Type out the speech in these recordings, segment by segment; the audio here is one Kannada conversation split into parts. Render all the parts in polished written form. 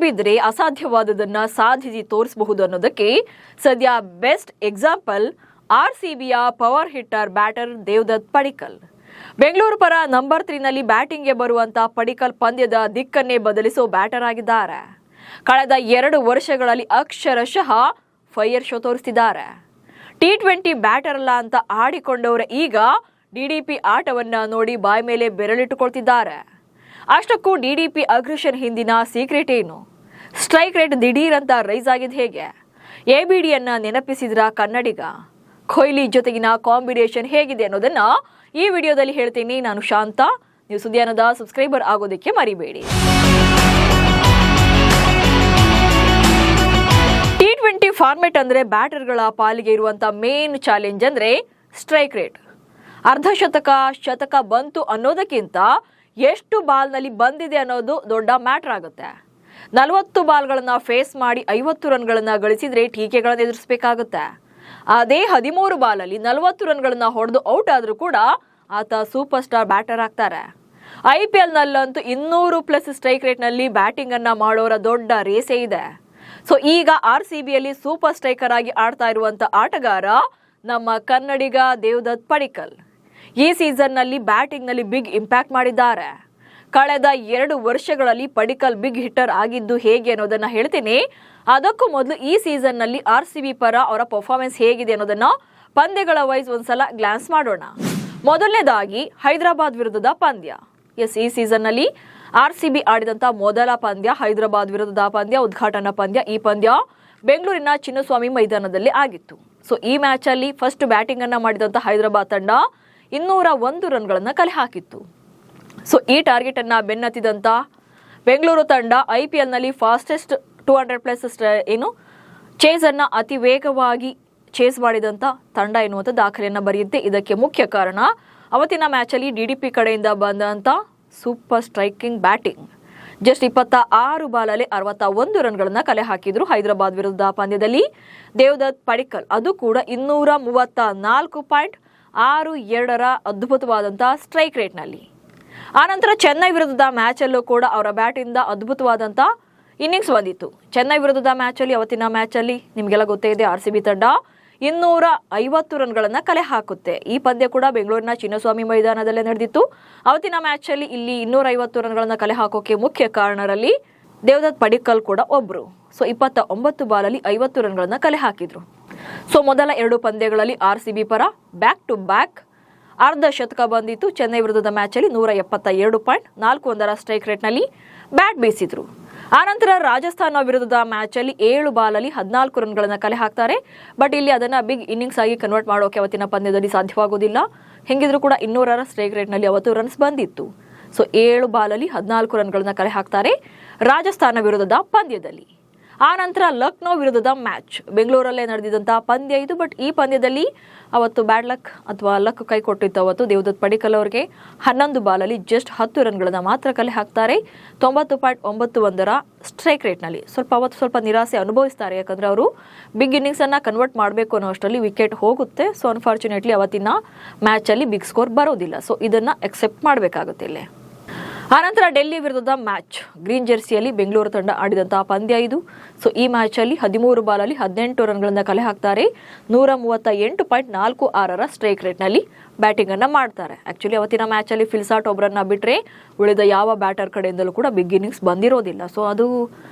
ಬಿದ್ದರೆ ಅಸಾಧ್ಯವಾದದನ್ನ ಸಾಧಿಸಿ ತೋರಿಸಬಹುದು ಅನ್ನೋದಕ್ಕೆ ಸದ್ಯ ಬೆಸ್ಟ್ ಎಕ್ಸಾಂಪಲ್ RCBಯ power hitter batter Devdutt Padikkal. Bengaluru ಪರ ನಂಬರ್ 3ನಲ್ಲಿ ಬ್ಯಾಟಿಂಗ್ಗೆ ಬರುವಂತ ಪಡಿಕ್ಕಲ್ ಪಂದ್ಯದ ದಿಕ್ಕನ್ನೇ ಬದಲಿಸೋ ಬ್ಯಾಟರ್ ಆಗಿದ್ದಾರೆ. ಕಳೆದ 2 ವರ್ಷಗಳಲ್ಲಿ ಅಕ್ಷರಶಃ ಫೈರ್ ಶೋ ತೋರಿಸಿದ್ದಾರೆ. T20 ಬ್ಯಾಟರ್ ಅಲ್ಲ ಅಂತ ಆಡಿಕೊಂಡವರ ಈಗ DDP ಆಟವನ್ನ ನೋಡಿ ಬಾಯಿ ಮೇಲೆ ಬೆರಳಿಟ್ಟುಕೊಳ್ತಿದ್ದಾರೆ. ಅಷ್ಟಕ್ಕೂ DDP ಅಗ್ರೆಷನ್ ಹಿಂದಿನ ಸೀಕ್ರೆಟ್ ಏನು? ಸ್ಟ್ರೈಕ್ ರೇಟ್ ದಿಢೀರ್ ಅಂತ ರೈಸ್ ಆಗಿದ್ ಹೇಗೆ? ABDಯನ್ನ ನೆನಪಿಸಿದ್ರ ಕನ್ನಡಿಗ? ಕೊಹ್ಲಿ ಜೊತೆಗಿನ ಕಾಂಬಿನೇಷನ್ ಹೇಗಿದೆ ಅನ್ನೋದನ್ನ ಈ ವಿಡಿಯೋದಲ್ಲಿ ಹೇಳ್ತೀನಿ. ನಾನು ಶಾಂತ. ನೀವು ಸುದ್ದಿಯಾನದ ಸಬ್ಸ್ಕ್ರೈಬರ್ ಆಗೋದಕ್ಕೆ ಮರಿಬೇಡಿ. T20 ಫಾರ್ಮೆಟ್ ಅಂದ್ರೆ ಬ್ಯಾಟರ್ಗಳ ಪಾಲಿಗೆ ಇರುವಂತ ಮೇನ್ ಚಾಲೆಂಜ್ ಅಂದ್ರೆ ಸ್ಟ್ರೈಕ್ ರೇಟ್. ಶತಕ ಬಂತು ಅನ್ನೋದಕ್ಕಿಂತ ಎಷ್ಟು ಬಾಲ್ನಲ್ಲಿ ಬಂದಿದೆ ಅನ್ನೋದು ದೊಡ್ಡ ಮ್ಯಾಟರ್ ಆಗುತ್ತೆ. 40 ಬಾಲ್ಗಳನ್ನ ಫೇಸ್ ಮಾಡಿ 50 ರನ್ಗಳನ್ನ ಗಳಿಸಿದ್ರೆ ಟೀಕೆಗಳನ್ನ ಎದುರಿಸಬೇಕಾಗುತ್ತೆ. ಅದೇ 13 ಬಾಲಲ್ಲಿ 40 ರನ್ಗಳನ್ನ ಹೊಡೆದು ಔಟ್ ಆದ್ರೂ ಕೂಡ ಆತ ಸೂಪರ್ ಸ್ಟಾರ್ ಬ್ಯಾಟರ್ ಆಗ್ತಾರೆ. IPL ನಲ್ಲಂತೂ 200+ ಸ್ಟ್ರೈಕ್ ರೇಟ್ ನಲ್ಲಿ ಬ್ಯಾಟಿಂಗ್ ಅನ್ನ ಮಾಡೋರ ದೊಡ್ಡ ರೇಸೇ ಇದೆ. ಸೊ ಈಗ RCBಯಲ್ಲಿ ಸೂಪರ್ ಸ್ಟ್ರೈಕರ್ ಆಗಿ ಆಡ್ತಾ ಇರುವಂತ ಆಟಗಾರ ನಮ್ಮ ಕನ್ನಡಿಗ ದೇವದತ್ ಪಡಿಕ್ಕಲ್. ಈ ಸೀಸನ್ ನಲ್ಲಿ ಬ್ಯಾಟಿಂಗ್ ನಲ್ಲಿ ಬಿಗ್ ಇಂಪ್ಯಾಕ್ಟ್ ಮಾಡಿದ್ದಾರೆ. ಕಳೆದ 2 ವರ್ಷಗಳಲ್ಲಿ ಪಡಿಕ್ಕಲ್ ಬಿಗ್ ಹಿಟ್ಟರ್ ಆಗಿದ್ದು ಹೇಗೆ ಅನ್ನೋದನ್ನ ಹೇಳ್ತೀನಿ. ಅದಕ್ಕೂ ಮೊದಲು ಈ ಸೀಸನ್ ನಲ್ಲಿ RCB ಪರ ಅವರ ಪರ್ಫಾರ್ಮೆನ್ಸ್ ಹೇಗಿದೆ ಅನ್ನೋದನ್ನ ಪಂದ್ಯಗಳ ವೈಸ್ ಒಂದ್ಸಲ ಗ್ಲಾನ್ಸ್ ಮಾಡೋಣ. ಮೊದಲನೇದಾಗಿ ಹೈದರಾಬಾದ್ ವಿರುದ್ಧದ ಪಂದ್ಯ. ಈ ಸೀಸನ್ ನಲ್ಲಿ RCB ಆಡಿದಂತ ಮೊದಲ ಪಂದ್ಯ ಹೈದರಾಬಾದ್ ವಿರುದ್ಧದ ಪಂದ್ಯ, ಉದ್ಘಾಟನಾ ಪಂದ್ಯ. ಈ ಪಂದ್ಯ ಬೆಂಗಳೂರಿನ ಚಿನ್ನಸ್ವಾಮಿ ಮೈದಾನದಲ್ಲಿ ಆಗಿತ್ತು. ಸೊ ಈ ಮ್ಯಾಚ್ ಅಲ್ಲಿ ಫಸ್ಟ್ ಬ್ಯಾಟಿಂಗ್ ಅನ್ನ ಮಾಡಿದಂತ ಹೈದರಾಬಾದ್ ತಂಡ 201 ರನ್ಗಳನ್ನ ಕಲೆ ಹಾಕಿತ್ತು. ಸೊ ಈ ಟಾರ್ಗೆಟ್ ಅನ್ನ ಬೆನ್ನತ್ತಿದಂತ ಬೆಂಗಳೂರು ತಂಡ IPL ನಲ್ಲಿ ಫಾಸ್ಟೆಸ್ಟ್ 200+ ಚೇಸ್ ಅನ್ನ ಅತಿ ವೇಗವಾಗಿ ಚೇಸ್ ಮಾಡಿದಂತ ತಂಡ ಎನ್ನುವಂತ ದಾಖಲೆಯನ್ನ ಬರೆಯುತ್ತೆ. ಇದಕ್ಕೆ ಮುಖ್ಯ ಕಾರಣ ಅವತ್ತಿನ ಮ್ಯಾಚ್ ಅಲ್ಲಿ DDP ಕಡೆಯಿಂದ ಬಂದಂತ ಸೂಪರ್ ಸ್ಟ್ರೈಕಿಂಗ್ ಬ್ಯಾಟಿಂಗ್. ಜಸ್ಟ್ 26 ಬಾಲಲ್ಲಿ 61 ರನ್ಗಳನ್ನ ಕಲೆ ಹಾಕಿದ್ರು ಹೈದರಾಬಾದ್ ವಿರುದ್ಧ ಪಂದ್ಯದಲ್ಲಿ ದೇವದತ್ ಪಡಿಕ್ಕಲ್. ಅದು ಕೂಡ 234.62ರ ಅದ್ಭುತವಾದಂತಹ ಸ್ಟ್ರೈಕ್ ರೇಟ್ ನಲ್ಲಿ. ಆನಂತರ ಚೆನ್ನೈ ವಿರುದ್ಧದ ಮ್ಯಾಚ್ ಅಲ್ಲೂ ಕೂಡ ಅವರ ಬ್ಯಾಟ್ ಇಂದ ಅದ್ಭುತವಾದಂತ ಇನ್ನಿಂಗ್ಸ್ ಬಂದಿತ್ತು. ಚೆನ್ನೈ ವಿರುದ್ಧದ ಮ್ಯಾಚ್ ಅಲ್ಲಿ ಅವತ್ತಿನ ಮ್ಯಾಚ್ ಅಲ್ಲಿ ನಿಮ್ಗೆಲ್ಲ ಗೊತ್ತೇ ಇದೆ RCB ತಂಡ 250 ರನ್ಗಳನ್ನ ಕಲೆ ಹಾಕುತ್ತೆ. ಈ ಪಂದ್ಯ ಕೂಡ ಬೆಂಗಳೂರಿನ ಚಿನ್ನಸ್ವಾಮಿ ಮೈದಾನದಲ್ಲೇ ನಡೆದಿತ್ತು. ಅವತ್ತಿನ ಮ್ಯಾಚ್ ಅಲ್ಲಿ ಇಲ್ಲಿ 250 ರನ್ಗಳನ್ನ ಕಲೆ ಹಾಕೋಕೆ ಮುಖ್ಯ ಕಾರಣರಲ್ಲಿ ದೇವದತ್ ಪಡಿಕ್ಕಲ್ ಕೂಡ ಒಬ್ರು. ಸೊ 29 ಬಾಲಲ್ಲಿ 50 ರನ್ಗಳನ್ನ ಕಲೆ ಹಾಕಿದ್ರು. ಸೊ ಮೊದಲ 2 ಪಂದ್ಯಗಳಲ್ಲಿ RCB ಪರ ಬ್ಯಾಕ್ ಟು ಬ್ಯಾಕ್ ಶತಕ ಬಂದಿತ್ತು. ಚೆನ್ನೈ ವಿರುದ್ಧದ ಮ್ಯಾಚ್ ಅಲ್ಲಿ 172.41ರ ಸ್ಟ್ರೈಕ್ ರೇಟ್ ನಲ್ಲಿ ಬ್ಯಾಟ್ ಬೀಸಿದ್ರು. ಆನಂತರ ರಾಜಸ್ಥಾನ ವಿರುದ್ಧದ ಮ್ಯಾಚ್ ಅಲ್ಲಿ 7 ಬಾಲಲ್ಲಿ 14 ರನ್ಗಳನ್ನ ಕಲೆ ಹಾಕ್ತಾರೆ. ಬಟ್ ಇಲ್ಲಿ ಅದನ್ನ ಬಿಗ್ ಇನ್ನಿಂಗ್ಸ್ ಆಗಿ ಕನ್ವರ್ಟ್ ಮಾಡೋಕೆ ಅವತ್ತಿನ ಪಂದ್ಯದಲ್ಲಿ ಸಾಧ್ಯವಾಗುವುದಿಲ್ಲ. ಹೆಂಗಿದ್ರು ಕೂಡ 200ರ ಸ್ಟ್ರೈಕ್ ರೇಟ್ ನಲ್ಲಿ 90 ರನ್ಸ್ ಬಂದಿತ್ತು. ಸೊ 7 ಬಾಲಲ್ಲಿ 14 ರನ್ಗಳನ್ನ ಕಲೆ ಹಾಕ್ತಾರೆ ರಾಜಸ್ಥಾನ ವಿರುದ್ಧದ ಪಂದ್ಯದಲ್ಲಿ. ಆನಂತರ ಲಕ್ನೋ ವಿರುದ್ಧದ ಮ್ಯಾಚ್ ಬೆಂಗಳೂರಲ್ಲೇ ನಡೆದಿದ್ದಂತಹ ಪಂದ್ಯ ಇದು. ಬಟ್ ಈ ಪಂದ್ಯದಲ್ಲಿ ಅವತ್ತು ಬ್ಯಾಡ್ ಲಕ್ ಅಥವಾ ಲಕ್ ಕೈ ಕೊಟ್ಟಿತ್ತು. ಅವತ್ತು ದೇವದತ್ ಪಡಿಕ್ಕಲ್ ಅವರಿಗೆ 11 ಬಾಲಲ್ಲಿ ಜಸ್ಟ್ 10 ರನ್ಗಳನ್ನ ಮಾತ್ರ ಕಲೆ ಹಾಕ್ತಾರೆ 90.91ರ ಸ್ಟ್ರೈಕ್ ರೇಟ್ ನಲ್ಲಿ. ಸ್ವಲ್ಪ ನಿರಾಸೆ ಅನುಭವಿಸ್ತಾರೆ. ಯಾಕಂದ್ರೆ ಅವರು ಬಿಗ್ ಇನ್ನಿಂಗ್ಸ್ ಅನ್ನ ಕನ್ವರ್ಟ್ ಮಾಡಬೇಕು ಅನ್ನೋ ಅಷ್ಟರಲ್ಲಿ ವಿಕೆಟ್ ಹೋಗುತ್ತೆ. ಸೊ ಅನ್ಫಾರ್ಚುನೇಟ್ಲಿ ಅವತ್ತಿನ ಮ್ಯಾಚ್ ಅಲ್ಲಿ ಬಿಗ್ ಸ್ಕೋರ್ ಬರೋದಿಲ್ಲ. ಸೊ ಇದನ್ನ ಎಕ್ಸೆಪ್ಟ್ ಮಾಡಬೇಕಾಗುತ್ತೆ ಇಲ್ಲಿ. ಆನಂತರ ಡೆಲ್ಲಿ ವಿರುದ್ಧದ ಮ್ಯಾಚ್ ಗ್ರೀನ್ ಜೆರ್ಸಿಯಲ್ಲಿ ಬೆಂಗಳೂರು ತಂಡ ಆಡಿದಂತಹ ಪಂದ್ಯ ಇದು. ಸೊ ಈ ಮ್ಯಾಚ್ ಅಲ್ಲಿ 13 ಬಾಲಲ್ಲಿ 18 ರನ್ಗಳನ್ನ ಕಲೆ ಹಾಕ್ತಾರೆ 138.46ರ ಸ್ಟ್ರೈಕ್ ರೇಟ್ ನಲ್ಲಿ ಬ್ಯಾಟಿಂಗ್ ಅನ್ನ ಮಾಡ್ತಾರೆ. ಆಕ್ಚುಲಿ ಅವತ್ತಿನ ಮ್ಯಾಚ್ ಅಲ್ಲಿ ಫಿಲ್ಸಾಟ್ ಒಬ್ಬರನ್ನ ಬಿಟ್ರೆ ಉಳಿದ ಯಾವ ಬ್ಯಾಟರ್ ಕಡೆಯಿಂದಲೂ ಕೂಡ ಬಿಗ್ ಇನ್ನಿಂಗ್ಸ್ ಬಂದಿರೋದಿಲ್ಲ. ಸೊ ಅದು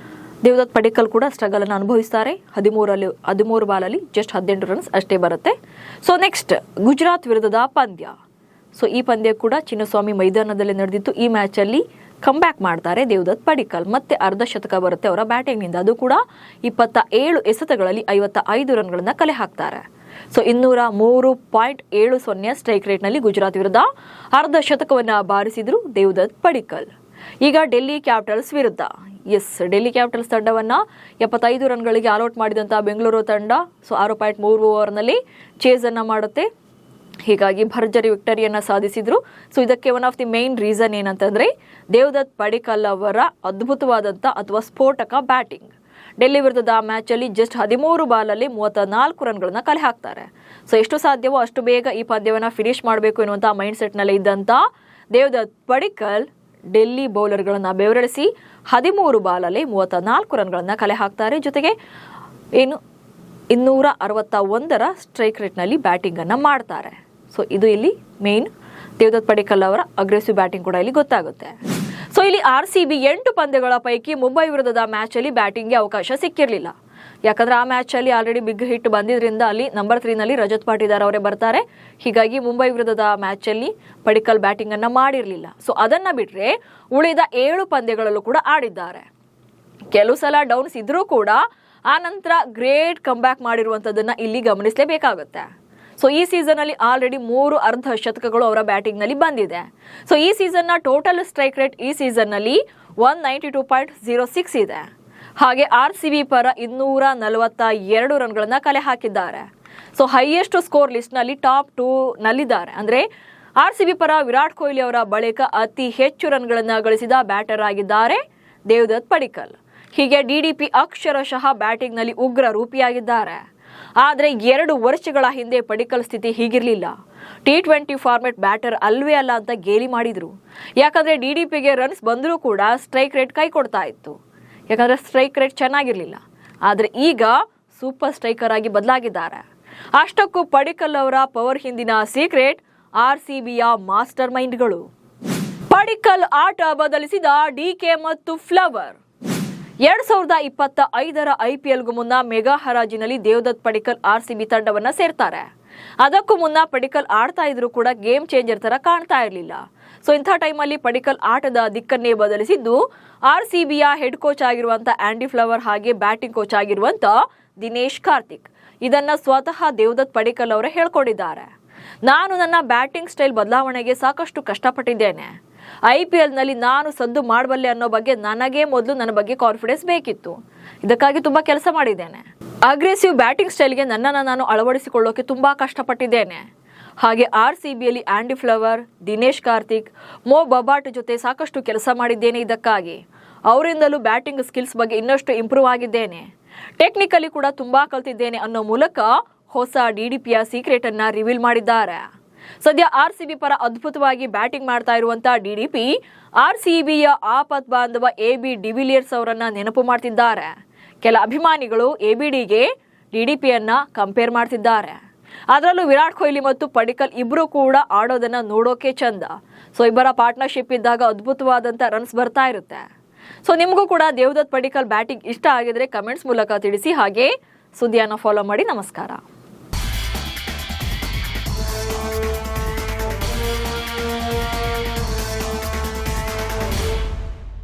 ದೇವದತ್ ಪಡಿಕ್ಕಲ್ ಕೂಡ ಸ್ಟ್ರಗಲ್ ಅನ್ನು ಅನುಭವಿಸ್ತಾರೆ. 13 ಬಾಲಲ್ಲಿ ಜಸ್ಟ್ 18 ರನ್ಸ್ ಅಷ್ಟೇ ಬರುತ್ತೆ. ಸೊ ನೆಕ್ಸ್ಟ್ ಗುಜರಾತ್ ವಿರುದ್ಧದ ಪಂದ್ಯ. ಸೊ ಈ ಪಂದ್ಯ ಕೂಡ ಚಿನ್ನಸ್ವಾಮಿ ಮೈದಾನದಲ್ಲಿ ನಡೆದಿತ್ತು. ಈ ಮ್ಯಾಚ್ ಅಲ್ಲಿ ಕಮ್ ಬ್ಯಾಕ್ ಮಾಡ್ತಾರೆ ದೇವದತ್ ಪಡಿಕ್ಕಲ್. ಮತ್ತೆ ಶತಕ ಬರುತ್ತೆ ಅವರ ಬ್ಯಾಟಿಂಗ್ ನಿಂದ. ಅದು ಕೂಡ 27 ಎಸೆತಗಳಲ್ಲಿ 55 ರನ್ಗಳನ್ನ ಕಲೆ ಹಾಕ್ತಾರೆ. ಸೊ 203.70 ಸ್ಟ್ರೈಕ್ ರೇಟ್ ನಲ್ಲಿ ಗುಜರಾತ್ ವಿರುದ್ಧ ಶತಕವನ್ನ ಬಾರಿಸಿದ್ರು ದೇವದತ್ ಪಡಿಕ್ಕಲ್. ಈಗ ಡೆಲ್ಲಿ ಕ್ಯಾಪಿಟಲ್ಸ್ ವಿರುದ್ಧ ಡೆಲ್ಲಿ ಕ್ಯಾಪಿಟಲ್ಸ್ ತಂಡವನ್ನ 75 ರನ್ಗಳಿಗೆ ಆಲ್ಔಟ್ ಮಾಡಿದಂತಹ ಬೆಂಗಳೂರು ತಂಡ 6.3 ಓವರ್ನಲ್ಲಿ ಚೇಸ್ ಅನ್ನ ಮಾಡುತ್ತೆ. ಹೀಗಾಗಿ ಭರ್ಜರಿ ವಿಕ್ಟರಿಯನ್ನ ಸಾಧಿಸಿದ್ರು. ಸೊ ಇದಕ್ಕೆ one of the main reason ಏನಂತಂದ್ರೆ ದೇವದತ್ ಪಡಿಕ್ಕಲ್ ಅವರ ಅದ್ಭುತವಾದಂತ ಅಥವಾ ಸ್ಫೋಟಕ ಬ್ಯಾಟಿಂಗ್. ಡೆಲ್ಲಿ ವಿರುದ್ಧದ ಮ್ಯಾಚ್ ಅಲ್ಲಿ ಜಸ್ಟ್ 13 ಬಾಲಲ್ಲಿ 34 ರನ್ಗಳನ್ನ ಕಲೆ ಹಾಕ್ತಾರೆ. ಸೊ ಎಷ್ಟು ಸಾಧ್ಯವೋ ಅಷ್ಟು ಬೇಗ ಈ ಪಂದ್ಯವನ್ನ ಫಿನಿಶ್ ಮಾಡಬೇಕು ಎನ್ನುವಂತ ಮೈಂಡ್ ಸೆಟ್ ನಲ್ಲಿ ಇದ್ದಂತ ದೇವದತ್ ಪಡಿಕ್ಕಲ್ ಡೆಲ್ಲಿ ಬೌಲರ್ಗಳನ್ನು ಬೆವರಿಳಿಸಿ 13 ಬಾಲಲ್ಲಿ 34 ರನ್ಗಳನ್ನು ಕಲೆ ಹಾಕ್ತಾರೆ. ಜೊತೆಗೆ 261ರ ಸ್ಟ್ರೈಕ್ ರೇಟ್ನಲ್ಲಿ ಬ್ಯಾಟಿಂಗನ್ನು ಮಾಡ್ತಾರೆ. ಸೊ ಇದು ಇಲ್ಲಿ ಮೇನ್ ದೇವದತ್ ಪಡಿಕ್ಕಲ್ ಅವರ ಅಗ್ರೆಸಿವ್ ಬ್ಯಾಟಿಂಗ್ ಕೂಡ ಇಲ್ಲಿ ಗೊತ್ತಾಗುತ್ತೆ. ಸೊ ಇಲ್ಲಿ RCB 8 ಪಂದ್ಯಗಳ ಪೈಕಿ ಮುಂಬೈ ವಿರುದ್ಧದ ಮ್ಯಾಚಲ್ಲಿ ಬ್ಯಾಟಿಂಗ್ಗೆ ಅವಕಾಶ ಸಿಕ್ಕಿರಲಿಲ್ಲ. ಯಾಕಂದ್ರೆ ಆ ಮ್ಯಾಚಲ್ಲಿ ಆಲ್ರೆಡಿ ಬಿಗ್ ಹಿಟ್ ಬಂದಿದ್ರಿಂದ ಅಲ್ಲಿ ನಂಬರ್ 3ನಲ್ಲಿ ರಜತ್ ಪಾಟಿದಾರ್ ಅವರೇ ಬರ್ತಾರೆ. ಹೀಗಾಗಿ ಮುಂಬೈ ವಿರುದ್ಧದ ಮ್ಯಾಚಲ್ಲಿ ಪಡಿಕ್ಕಲ್ ಬ್ಯಾಟಿಂಗ್ ಅನ್ನ ಮಾಡಿರಲಿಲ್ಲ. ಸೊ ಅದನ್ನ ಬಿಟ್ರೆ ಉಳಿದ 7 ಪಂದ್ಯಗಳಲ್ಲೂ ಕೂಡ ಆಡಿದ್ದಾರೆ. ಕೆಲವು ಸಲ ಡೌನ್ಸ್ ಇದ್ರೂ ಕೂಡ ಆ ನಂತರ ಗ್ರೇಟ್ ಕಂಬ್ಯಾಕ್ ಮಾಡಿರುವಂತದನ್ನ ಇಲ್ಲಿ ಗಮನಿಸಲೇಬೇಕಾಗುತ್ತೆ. ಸೊ ಈ ಸೀಸನ್ ಅಲ್ಲಿ ಆಲ್ರೆಡಿ 3 ಅರ್ಧ ಶತಕಗಳು ಅವರ ಬ್ಯಾಟಿಂಗ್ ನಲ್ಲಿ ಬಂದಿದೆ. ಸೊ ಈ ಸೀಸನ್ ನ ಟೋಟಲ್ ಸ್ಟ್ರೈಕ್ ರೇಟ್ ಈ ಸೀಸನ್ ನಲ್ಲಿ 192.06 ಇದೆ. ಹಾಗೆ RCB ಪರ 242 ರನ್ಗಳನ್ನ ಕಲೆ ಹಾಕಿದ್ದಾರೆ. ಸೊ ಹೈಯೆಸ್ಟ್ ಸ್ಕೋರ್ ಲಿಸ್ಟ್ ನಲ್ಲಿ ಟಾಪ್ 2 ನಲ್ಲಿದ್ದಾರೆ. ಅಂದ್ರೆ RCB ಪರ ವಿರಾಟ್ ಕೊಹ್ಲಿ ಅವರ ಬಳಿಕ ಅತಿ ಹೆಚ್ಚು ರನ್ಗಳನ್ನ ಗಳಿಸಿದ ಬ್ಯಾಟರ್ ಆಗಿದ್ದಾರೆ ದೇವದತ್ ಪಡಿಕ್ಕಲ್. ಹೀಗೆ DDP ಅಕ್ಷರಶಃ ಬ್ಯಾಟಿಂಗ್ ನಲ್ಲಿ ಉಗ್ರ ರೂಪಿಯಾಗಿದ್ದಾರೆ. ಆದ್ರೆ 2 ವರ್ಷಗಳ ಹಿಂದೆ ಪಡಿಕ್ಕಲ್ ಸ್ಥಿತಿ ಹೀಗಿರ್ಲಿಲ್ಲ. T20 ಫಾರ್ಮೆಟ್ ಬ್ಯಾಟರ್ ಅಲ್ವೇ ಅಲ್ಲ ಅಂತ ಗೇಲಿ ಮಾಡಿದ್ರು. ಯಾಕಂದ್ರೆ DDPಗೆ ರನ್ಸ್ ಬಂದರೂ ಕೂಡ ಸ್ಟ್ರೈಕ್ ರೇಟ್ ಕೈ ಕೊಡ್ತಾ ಇತ್ತು. ಯಾಕಂದ್ರೆ ಸ್ಟ್ರೈಕ್ ರೇಟ್ ಚೆನ್ನಾಗಿರ್ಲಿಲ್ಲ. ಆದ್ರೆ ಈಗ ಸೂಪರ್ ಸ್ಟ್ರೈಕರ್ ಆಗಿ ಬದಲಾಗಿದ್ದಾರೆ. ಅಷ್ಟಕ್ಕೂ ಪಡಿಕ್ಕಲ್ ಅವರ ಪವರ್ ಹಿಂದಿನ ಸೀಕ್ರೆಟ್ RCBಯ ಮಾಸ್ಟರ್ ಮೈಂಡ್ಗಳು. ಪಡಿಕ್ಕಲ್ ಆಟ ಬದಲಿಸಿದ DK ಮತ್ತು ಫ್ಲವರ್. 2025ರ IPLಗೂ ಮುನ್ನ ಮೆಗಾ ಹರಾಜಿನಲ್ಲಿ ದೇವದತ್ ಪಡಿಕ್ಕಲ್ RCB ತಂಡವನ್ನ ಸೇರ್ತಾರೆ. ಅದಕ್ಕೂ ಮುನ್ನ ಪಡಿಕ್ಕಲ್ ಆಡ್ತಾ ಇದ್ರು ಕೂಡ ಗೇಮ್ ಚೇಂಜರ್ ತರ ಕಾಣ್ತಾ ಇರಲಿಲ್ಲ. ಸೊ ಇಂಥ ಟೈಮಲ್ಲಿ ಪಡಿಕ್ಕಲ್ ಆಟದ ದಿಕ್ಕನ್ನೇ ಬದಲಿಸಿದ್ದು RCBಯ ಹೆಡ್ ಕೋಚ್ ಆಗಿರುವಂತ ಆಂಡಿ ಫ್ಲವರ್ ಹಾಗೆ ಬ್ಯಾಟಿಂಗ್ ಕೋಚ್ ಆಗಿರುವಂತ ದಿನೇಶ್ ಕಾರ್ತಿಕ್. ಇದನ್ನ ಸ್ವತಃ ದೇವದತ್ ಪಡಿಕ್ಕಲ್ ಅವರೇ ಹೇಳ್ಕೊಂಡಿದ್ದಾರೆ. ನಾನು ನನ್ನ ಬ್ಯಾಟಿಂಗ್ ಸ್ಟೈಲ್ ಬದಲಾವಣೆಗೆ ಸಾಕಷ್ಟು ಕಷ್ಟಪಟ್ಟಿದ್ದೇನೆ. IPL ನಲ್ಲಿ ನಾನು ಸದ್ದು ಮಾಡಬಲ್ಲೆ ಅನ್ನೋ ಬಗ್ಗೆ ನನಗೆ ಮೊದಲು ನನ್ನ ಬಗ್ಗೆ ಕಾನ್ಫಿಡೆನ್ಸ್ ಬೇಕಿತ್ತು. ಇದಕ್ಕಾಗಿ ತುಂಬಾ ಕೆಲಸ ಮಾಡಿದ್ದೇನೆ. ಅಗ್ರೆಸಿವ್ ಬ್ಯಾಟಿಂಗ್ ಸ್ಟೈಲ್ಗೆ ನನ್ನನ್ನು ನಾನು ಅಳವಡಿಸಿಕೊಳ್ಳೋಕೆ ತುಂಬಾ ಕಷ್ಟಪಟ್ಟಿದ್ದೇನೆ. ಹಾಗೆ RCBಯಲ್ಲಿ ಆಂಡಿ ಫ್ಲವರ್, ದಿನೇಶ್ ಕಾರ್ತಿಕ್, ಮೋ ಬಬಾಟ್ ಜೊತೆ ಸಾಕಷ್ಟು ಕೆಲಸ ಮಾಡಿದ್ದೇನೆ. ಇದಕ್ಕಾಗಿ ಅವರಿಂದಲೂ ಬ್ಯಾಟಿಂಗ್ ಸ್ಕಿಲ್ಸ್ ಬಗ್ಗೆ ಇನ್ನಷ್ಟು ಇಂಪ್ರೂವ್ ಆಗಿದ್ದೇನೆ. ಟೆಕ್ನಿಕಲಿ ಕೂಡ ತುಂಬಾ ಕಲ್ತಿದ್ದೇನೆ ಅನ್ನೋ ಮೂಲಕ ಹೊಸ DDPಯ ಸೀಕ್ರೆಟ್ ಅನ್ನ ರಿವೀಲ್ ಮಾಡಿದ್ದಾರೆ. ಸದ್ಯ RCB ಪರ ಅದ್ಭುತವಾಗಿ ಬ್ಯಾಟಿಂಗ್ ಮಾಡ್ತಾ ಇರುವಂತ DDP RCBಯ ಆಪತ್ ಬಾಂಧವ AB ಡಿವಿಲಿಯರ್ಸ್ ಅವರನ್ನ ನೆನಪು ಮಾಡ್ತಿದ್ದಾರೆ. ಕೆಲ ಅಭಿಮಾನಿಗಳು ABDಗೆ DDPಯನ್ನ ಕಂಪೇರ್ ಮಾಡ್ತಿದ್ದಾರೆ. ಅದರಲ್ಲೂ ವಿರಾಟ್ ಕೊಹ್ಲಿ ಮತ್ತು ಪಡಿಕ್ಕಲ್ ಇಬ್ರು ಕೂಡ ಆಡೋದನ್ನ ನೋಡೋಕೆ ಚಂದ. ಸೊ ಇಬ್ಬರ ಪಾರ್ಟ್ನರ್ಶಿಪ್ ಇದ್ದಾಗ ಅದ್ಭುತವಾದಂತ ರನ್ಸ್ ಬರ್ತಾ ಇರುತ್ತೆ. ಸೊ ನಿಮಗೂ ಕೂಡ ದೇವದತ್ ಪಡಿಕ್ಕಲ್ ಬ್ಯಾಟಿಂಗ್ ಇಷ್ಟ ಆಗಿದ್ರೆ ಕಮೆಂಟ್ಸ್ ಮೂಲಕ ತಿಳಿಸಿ. ಹಾಗೆ ಸುದ್ದಿಯನ್ನು ಫಾಲೋ ಮಾಡಿ. ನಮಸ್ಕಾರ.